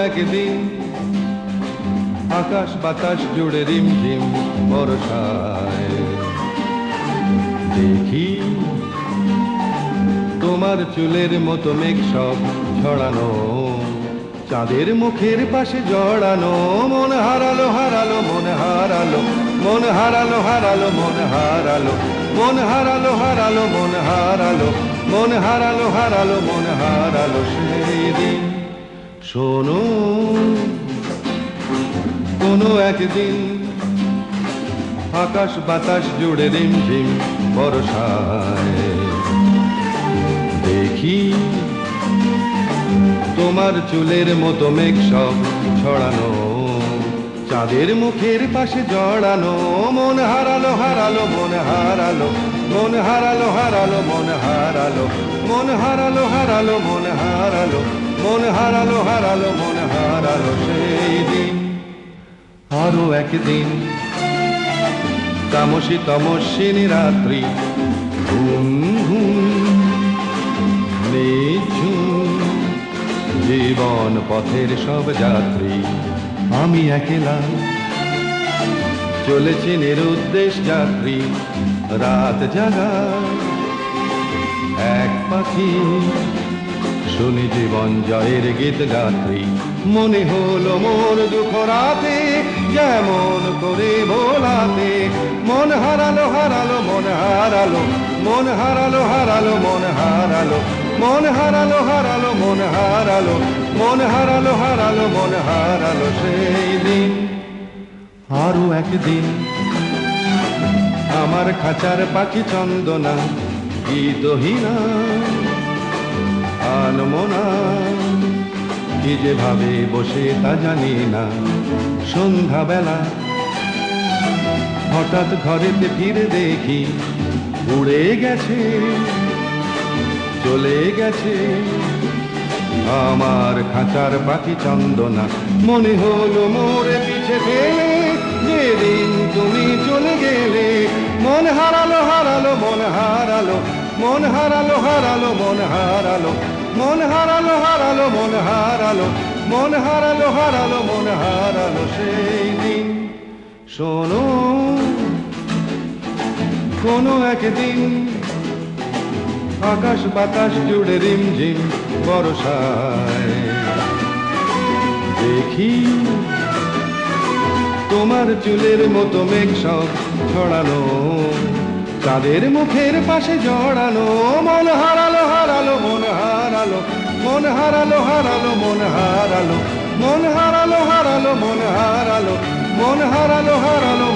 একদিন আকাশ বাতাস জুড়ে রিমঝিম বর্ষায় দেখি তোমার চুলের মতো মেঘ সব ছড়ানো, চাঁদের মুখের পাশে জড়ানো। মন হারালো হারালো মন হারালো, মন হারালো হারালো মন হারালো, মন হারালো হারালো মন হারালো, মন হারালো হারালো মন হারালো সেই দিন। শোনো কোনো একদিন আকাশ বাতাস জুড়ে রিমঝিম বর্ষায় দেখি তোমার চুলের মতো মেঘ সব ছড়ানো, চাঁদের মুখের পাশে জড়ানো। মন হারালো হারালো মন হারালো, মন হারালো হারালো মন হারালো, মন হারালো হারালো মন হারালো, মন হারালো হারালো মন হারালো সেই দিন। আরো একদিন তামসী তমস্বিনী রাত্রি, ঘুম ঘুম নিঝুম জীবন পথের সব যাত্রী। আমি একলা চলেছি নিরুদ্দেশ যাত্রী, রাত জাগা এক পাখি, শুনি জীবন জয়ের গীত গাত্রী। মনে হলো মোর দুঃখ রাতে যেমন করে ভোলাতে, মন হারালো হারালো মন হারালো, মন হারালো হারালো মন হারালো, মন হারালো হারালো মন হারালো, মন হারালো হারালো মন হারালো সেই দিন। আরো একদিন আমার খাঁচার পাখি চন্দনা গীতহীনা আনমনা, কি যে ভাবে বসে তা জানি না। সন্ধ্যাবেলা হঠাৎ ঘরেতে ফিরে দেখি উড়ে গেছে চলে গেছে আমার খাঁচার পাখি চন্দনা। মনে হলো মোরে পিছে ফেলে যেদিন তুমি চলে গেলে। মন হারালো হারালো মন হারালো, মন হারালো হারালো মন হারালো, মন হারালো হারালো মন হারালো, মন হারালো হারালো মন হারালো সেই দিন। শোনো কোনো একদিন আকাশ বাতাস জুড়ে রিমঝিম বর্ষায় দেখি তোমার চুলের মতো মেঘ সব ছড়ানো, চাঁদের মুখের পাশে জড়ানো। মন হারালো হারালো মন হারালো, মন হারালো হারালো মন হারালো, মন হারালো হারালো মন হারালো, মন হারালো হারালো